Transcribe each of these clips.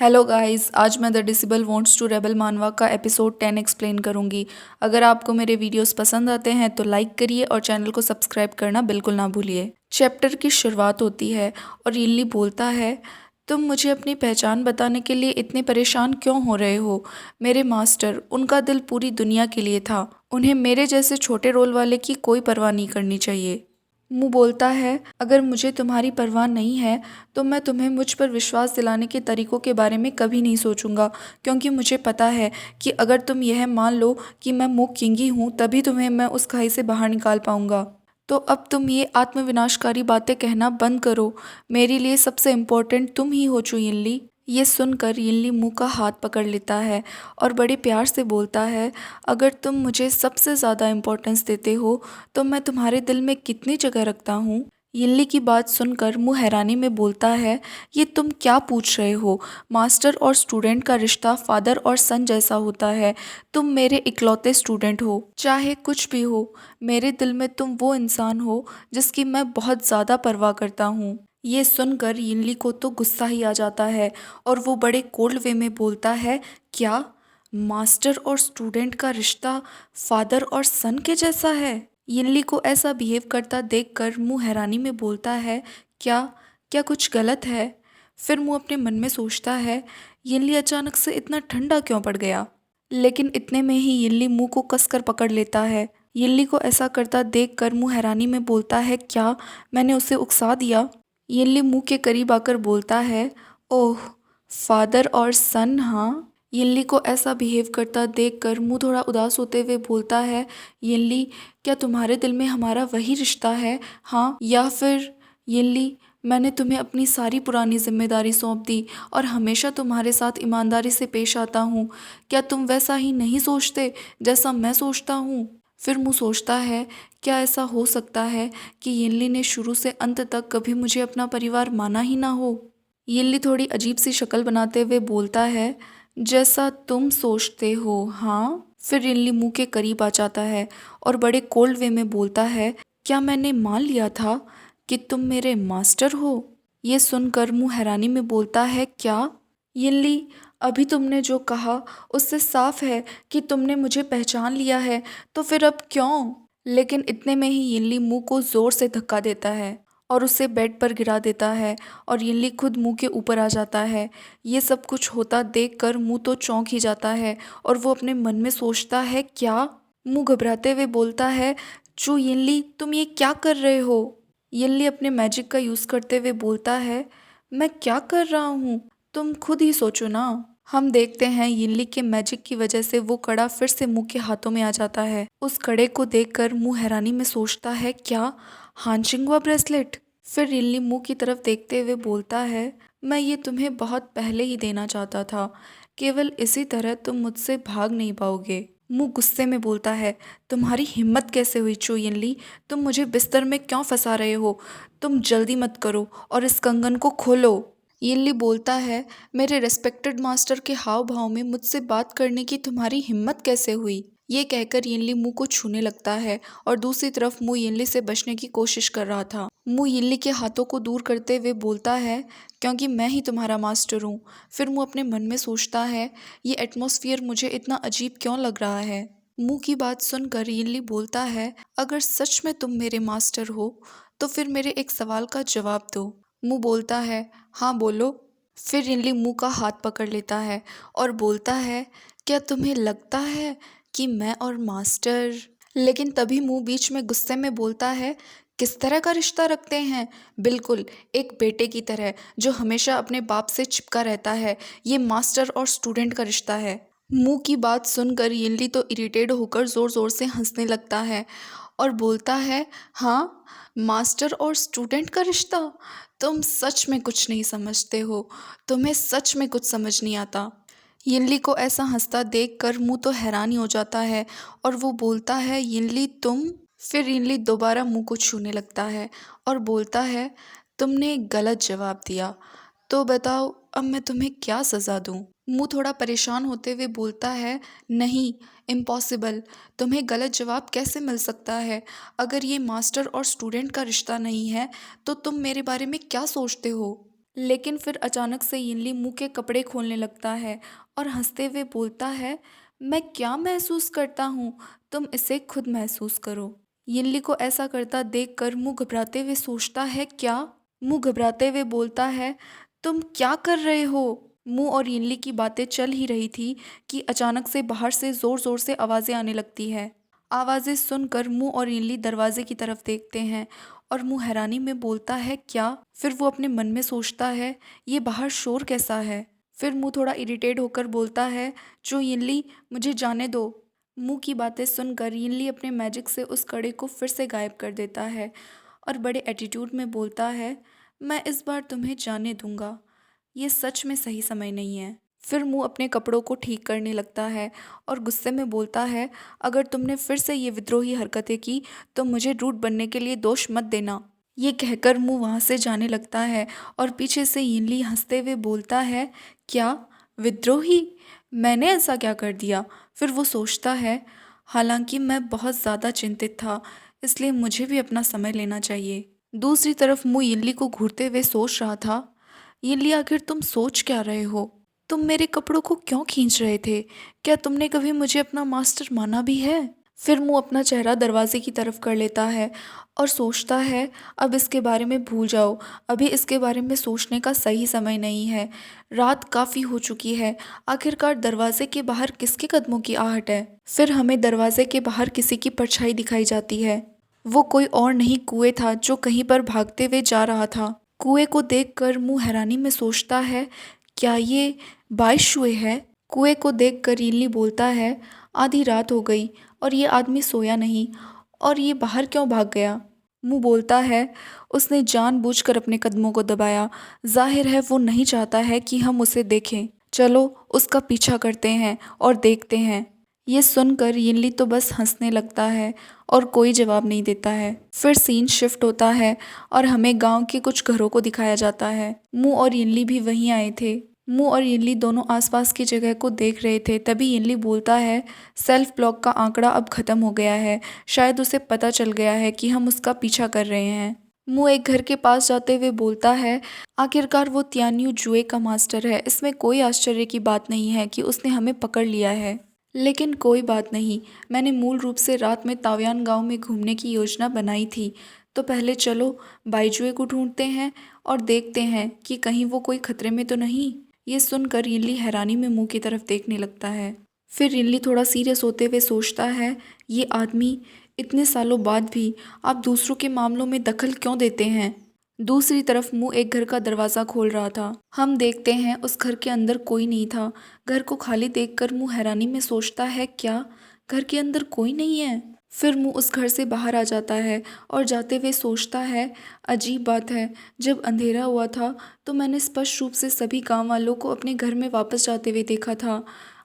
Hello guys, आज मैं the disable wants to rebel मानवा का एपिसोड 10 एक्सप्लेन करूंगी। अगर आपको मेरे वीडियोस पसंद आते हैं तो लाइक करिए और चैनल को सब्सक्राइब करना बिल्कुल ना भूलिए। चैप्टर की शुरुआत होती है और यिनली बोलता है, तुम मुझे अपनी पहचान बताने के लिए इतने परेशान क्यों हो रहे हो? मेरे मास्टर, उनका दिल पूरी दुनिया के लिए था। उन्हें मेरे जैसे छोटे रोल वाले की कोई परवाह नहीं करनी चाहिए। मुँह बोलता है, अगर मुझे तुम्हारी परवाह नहीं है तो मैं तुम्हें मुझ पर विश्वास दिलाने के तरीकों के बारे में कभी नहीं सोचूंगा, क्योंकि मुझे पता है कि अगर तुम यह मान लो कि मैं मूक किंगी हूँ तभी तुम्हें मैं उस खाई से बाहर निकाल पाऊंगा। तो अब तुम ये आत्मविनाशकारी बातें कहना बंद करो। मेरे लिए सबसे इम्पोर्टेंट तुम ही हो चुयिनली। ये सुनकर यिनली मुँह का हाथ पकड़ लेता है और बड़े प्यार से बोलता है, अगर तुम मुझे सबसे ज़्यादा इम्पोर्टेंस देते हो तो मैं तुम्हारे दिल में कितनी जगह रखता हूँ। यिनली की बात सुनकर मुँह हैरानी में बोलता है, ये तुम क्या पूछ रहे हो? मास्टर और स्टूडेंट का रिश्ता फादर और सन जैसा होता है। तुम मेरे इकलौते स्टूडेंट हो, चाहे कुछ भी हो। मेरे दिल में तुम वो इंसान हो जिसकी मैं बहुत ज़्यादा परवाह करता हूँ। ये सुनकर यिनली को तो गुस्सा ही आ जाता है और वो बड़े कोल्ड वे में बोलता है, क्या मास्टर और स्टूडेंट का रिश्ता फादर और सन के जैसा है? यिनली को ऐसा बिहेव करता देखकर मुँह हैरानी में बोलता है, क्या क्या कुछ गलत है? फिर मुँह अपने मन में सोचता है, यिनली अचानक से इतना ठंडा क्यों पड़ गया? लेकिन इतने में ही यिनली मुँह को कसकर पकड़ लेता है। यिनली को ऐसा करता देखकर मुँह हैरानी में बोलता है, क्या मैंने उसे उकसा दिया? यिनली मुँह के करीब आकर बोलता है, ओह फादर और सन, हाँ। यिनली को ऐसा बिहेव करता देखकर मुँह थोड़ा उदास होते हुए बोलता है, यिनली, क्या तुम्हारे दिल में हमारा वही रिश्ता है, हाँ या फिर? यिनली, मैंने तुम्हें अपनी सारी पुरानी जिम्मेदारी सौंप दी और हमेशा तुम्हारे साथ ईमानदारी से पेश आता हूँ। क्या तुम वैसा ही नहीं सोचते जैसा मैं सोचता हूँ? फिर मुँह सोचता है, क्या ऐसा हो सकता है कि यिनली ने शुरू से अंत तक कभी मुझे अपना परिवार माना ही ना हो? यिनली थोड़ी अजीब सी शक्ल बनाते हुए बोलता है, जैसा तुम सोचते हो, हाँ। फिर यिनली मुँह के करीब आ जाता है और बड़े कोल्ड वे में बोलता है, क्या मैंने मान लिया था कि तुम मेरे मास्टर हो? ये सुनकर मुँह हैरानी में बोलता है, क्या? यिनली, अभी तुमने जो कहा उससे साफ है कि तुमने मुझे पहचान लिया है, तो फिर अब क्यों? लेकिन इतने में ही यिनली मुँह को जोर से धक्का देता है और उसे बेड पर गिरा देता है और यिनली खुद मुँह के ऊपर आ जाता है। ये सब कुछ होता देखकर मुँह तो चौंक ही जाता है और वो अपने मन में सोचता है, क्या? मुँह घबराते हुए बोलता है, चू यिनली, तुम ये क्या कर रहे हो? यिनली अपने मैजिक का यूज़ करते हुए बोलता है, मैं क्या कर रहा हूँ? तुम खुद ही सोचो ना। हम देखते हैं यिनली के मैजिक की वजह से वो कड़ा फिर से मुँह के हाथों में आ जाता है। उस कड़े को देखकर मुँह हैरानी में सोचता है, क्या हानचिंगुआ ब्रेसलेट? फिर यिनली मुँह की तरफ देखते हुए बोलता है, मैं ये तुम्हें बहुत पहले ही देना चाहता था, केवल इसी तरह तुम मुझसे भाग नहीं पाओगे। मुँह गुस्से में बोलता है, तुम्हारी हिम्मत कैसे हुई चू यिनली? तुम मुझे बिस्तर में क्यों फंसा रहे हो? तुम जल्दी मत करो और इस कंगन को खोलो। यिनली बोलता है, मेरे रेस्पेक्टेड मास्टर के हाव भाव में मुझसे बात करने की तुम्हारी हिम्मत कैसे हुई? ये कहकर यिनली मुँह को छूने लगता है और दूसरी तरफ मुँह यिनली से बचने की कोशिश कर रहा था। मुँह यिनली के हाथों को दूर करते हुए बोलता है, क्योंकि मैं ही तुम्हारा मास्टर हूँ। फिर मुँह अपने मन में सोचता है, ये एटमॉस्फेयर मुझे इतना अजीब क्यों लग रहा है? मुँह की बात सुनकर यिनली बोलता है, अगर सच में तुम मेरे मास्टर हो तो फिर मेरे एक सवाल का जवाब दो। मुँह बोलता है, हाँ बोलो। फिर यिनली मुँह का हाथ पकड़ लेता है और बोलता है, क्या तुम्हें लगता है कि मैं और मास्टर? लेकिन तभी मुँह बीच में गुस्से में बोलता है, किस तरह का रिश्ता रखते हैं? बिल्कुल एक बेटे की तरह जो हमेशा अपने बाप से चिपका रहता है। ये मास्टर और स्टूडेंट का रिश्ता है। मुँह की बात सुनकर यिनली तो इरिटेट होकर ज़ोर ज़ोर से हंसने लगता है और बोलता है, हाँ मास्टर और स्टूडेंट का रिश्ता? तुम सच में कुछ नहीं समझते हो, तुम्हें सच में कुछ समझ नहीं आता। यिनली को ऐसा हंसता देखकर मुँह तो हैरान ही हो जाता है और वो बोलता है, यिनली तुम? फिर यिनली दोबारा मुँह को छूने लगता है और बोलता है, तुमने गलत जवाब दिया, तो बताओ अब मैं तुम्हें क्या सज़ा दूँ? मुँह थोड़ा परेशान होते हुए बोलता है, नहीं इम्पॉसिबल, तुम्हें गलत जवाब कैसे मिल सकता है? अगर ये मास्टर और स्टूडेंट का रिश्ता नहीं है तो तुम मेरे बारे में क्या सोचते हो? लेकिन फिर अचानक से यिनली मुंह के कपड़े खोलने लगता है और हंसते हुए बोलता है, मैं क्या महसूस करता हूँ, तुम इसे खुद महसूस करो। यिनली को ऐसा करता देखकर मुंह घबराते हुए सोचता है, क्या? मुंह घबराते हुए बोलता है, तुम क्या कर रहे हो? मुंह और यिनली की बातें चल ही रही थी कि अचानक से बाहर से जोर जोर से आवाजें आने लगती है। आवाजें सुनकर मुंह और यिनली दरवाजे की तरफ देखते हैं और मुंह हैरानी में बोलता है, क्या? फिर वो अपने मन में सोचता है, ये बाहर शोर कैसा है? फिर मुंह थोड़ा इरिटेट होकर बोलता है, जो यिनली, मुझे जाने दो। मुंह की बातें सुनकर यिनली अपने मैजिक से उस कड़े को फिर से गायब कर देता है और बड़े एटीट्यूड में बोलता है, मैं इस बार तुम्हें जाने दूंगा, ये सच में सही समय नहीं है। फिर मुंह अपने कपड़ों को ठीक करने लगता है और गुस्से में बोलता है, अगर तुमने फिर से ये विद्रोही हरकतें की तो मुझे रूट बनने के लिए दोष मत देना। ये कहकर मुंह वहां से जाने लगता है और पीछे से यिनली हंसते हुए बोलता है, क्या? विद्रोही? मैंने ऐसा क्या कर दिया? फिर वो सोचता है, हालांकि मैं बहुत ज़्यादा चिंतित था, इसलिए मुझे भी अपना समय लेना चाहिए। दूसरी तरफ मुंह यिनली को घूरते हुए सोच रहा था, यिनली, आखिर तुम सोच क्या रहे हो? तुम मेरे कपड़ों को क्यों खींच रहे थे? क्या तुमने कभी मुझे अपना मास्टर माना भी है? फिर मुंह अपना चेहरा दरवाजे की तरफ कर लेता है और सोचता है, अब इसके बारे में भूल जाओ, अभी इसके बारे में सोचने का सही समय नहीं है। रात काफ़ी हो चुकी है, आखिरकार दरवाजे के बाहर किसके कदमों की आहट है? फिर हमें दरवाजे के बाहर किसी की परछाई दिखाई जाती है। वो कोई और नहीं कुएं था जो कहीं पर भागते हुए जा रहा था। कुएं को देखकर मुंह हैरानी में सोचता है, क्या ये बाईशुए है? कुएं को देखकर यिनली बोलता है, आधी रात हो गई और ये आदमी सोया नहीं, और ये बाहर क्यों भाग गया? मुंह बोलता है, उसने जानबूझकर अपने कदमों को दबाया, जाहिर है वो नहीं चाहता है कि हम उसे देखें। चलो उसका पीछा करते हैं और देखते हैं। ये सुनकर यिनली तो बस हंसने लगता है और कोई जवाब नहीं देता है। फिर सीन शिफ्ट होता है और हमें गांव के कुछ घरों को दिखाया जाता है। मुंह और यिनली भी वहीं आए थे। मुंह और यिनली दोनों आसपास की जगह को देख रहे थे। तभी यिनली बोलता है, सेल्फ ब्लॉक का आंकड़ा अब खत्म हो गया है, शायद उसे पता चल गया है कि हम उसका पीछा कर रहे हैं। मुंह एक घर के पास जाते हुए बोलता है, आखिरकार वो तियान्यू जुए का मास्टर है, इसमें कोई आश्चर्य की बात नहीं है कि उसने हमें पकड़ लिया है। लेकिन कोई बात नहीं, मैंने मूल रूप से रात में ताव्यान गांव में घूमने की योजना बनाई थी, तो पहले चलो बाईजुए को ढूंढते हैं और देखते हैं कि कहीं वो कोई खतरे में तो नहीं। ये सुनकर यिनली हैरानी में मुंह की तरफ देखने लगता है। फिर यिनली थोड़ा सीरियस होते हुए सोचता है, ये आदमी, इतने सालों बाद भी आप दूसरों के मामलों में दखल क्यों देते हैं? दूसरी तरफ मुंह एक घर का दरवाजा खोल रहा था। हम देखते हैं उस घर के अंदर कोई नहीं था। घर को खाली देखकर मुंह हैरानी में सोचता है, क्या घर के अंदर कोई नहीं है? फिर मुंह उस घर से बाहर आ जाता है और जाते हुए सोचता है, अजीब बात है, जब अंधेरा हुआ था तो मैंने स्पष्ट रूप से सभी गांव वालों को अपने घर में वापस जाते हुए देखा था।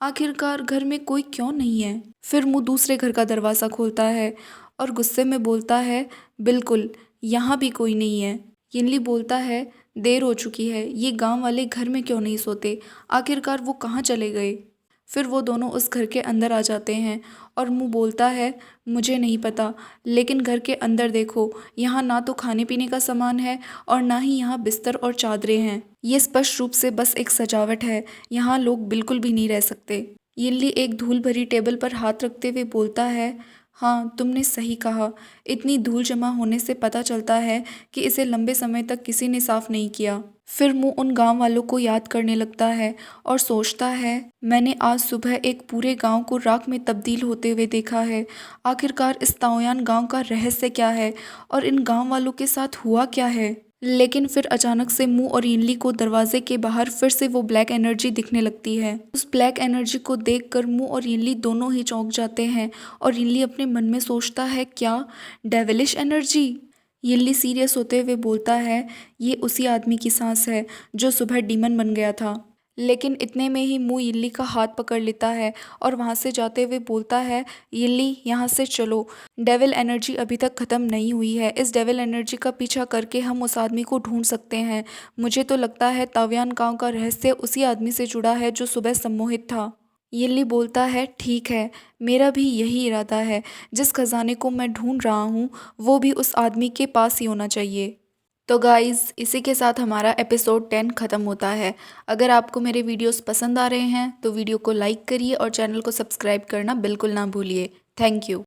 आखिरकार घर में कोई क्यों नहीं है? फिर मुंह दूसरे घर का दरवाज़ा खोलता है और गुस्से में बोलता है, बिल्कुल, यहाँ भी कोई नहीं है। यिनली बोलता है, देर हो चुकी है, ये गांव वाले घर में क्यों नहीं सोते? आखिरकार वो कहाँ चले गए? फिर वो दोनों उस घर के अंदर आ जाते हैं और मुंह बोलता है, मुझे नहीं पता, लेकिन घर के अंदर देखो, यहाँ ना तो खाने पीने का सामान है और ना ही यहाँ बिस्तर और चादरें हैं। ये स्पष्ट रूप से बस एक सजावट है, यहाँ लोग बिल्कुल भी नहीं रह सकते। यिनली एक धूल भरी टेबल पर हाथ रखते हुए बोलता है, हाँ तुमने सही कहा, इतनी धूल जमा होने से पता चलता है कि इसे लंबे समय तक किसी ने साफ नहीं किया। फिर मुंह उन गांव वालों को याद करने लगता है और सोचता है, मैंने आज सुबह एक पूरे गांव को राख में तब्दील होते हुए देखा है। आखिरकार इस ताओयान गांव का रहस्य क्या है और इन गांव वालों के साथ हुआ क्या है? लेकिन फिर अचानक से मुंह और यिनली को दरवाजे के बाहर फिर से वो ब्लैक एनर्जी दिखने लगती है। उस ब्लैक एनर्जी को देखकर मुंह और यिनली दोनों ही चौंक जाते हैं और यिनली अपने मन में सोचता है, क्या डेविलिश एनर्जी? यिनली सीरियस होते हुए बोलता है, ये उसी आदमी की सांस है जो सुबह डीमन बन गया था। लेकिन इतने में ही मुंह यिनली का हाथ पकड़ लेता है और वहां से जाते हुए बोलता है, यिनली, यहाँ से चलो, डेविल एनर्जी अभी तक ख़त्म नहीं हुई है, इस डेविल एनर्जी का पीछा करके हम उस आदमी को ढूंढ सकते हैं। मुझे तो लगता है ताव्यान गांव का रहस्य उसी आदमी से जुड़ा है जो सुबह सम्मोहित था। यिनली बोलता है, ठीक है, मेरा भी यही इरादा है, जिस खजाने को मैं ढूंढ रहा हूँ वो भी उस आदमी के पास ही होना चाहिए। तो गाइज़ इसी के साथ हमारा एपिसोड 10 ख़त्म होता है। अगर आपको मेरे वीडियोस पसंद आ रहे हैं तो वीडियो को लाइक करिए और चैनल को सब्सक्राइब करना बिल्कुल ना भूलिए। Thank you.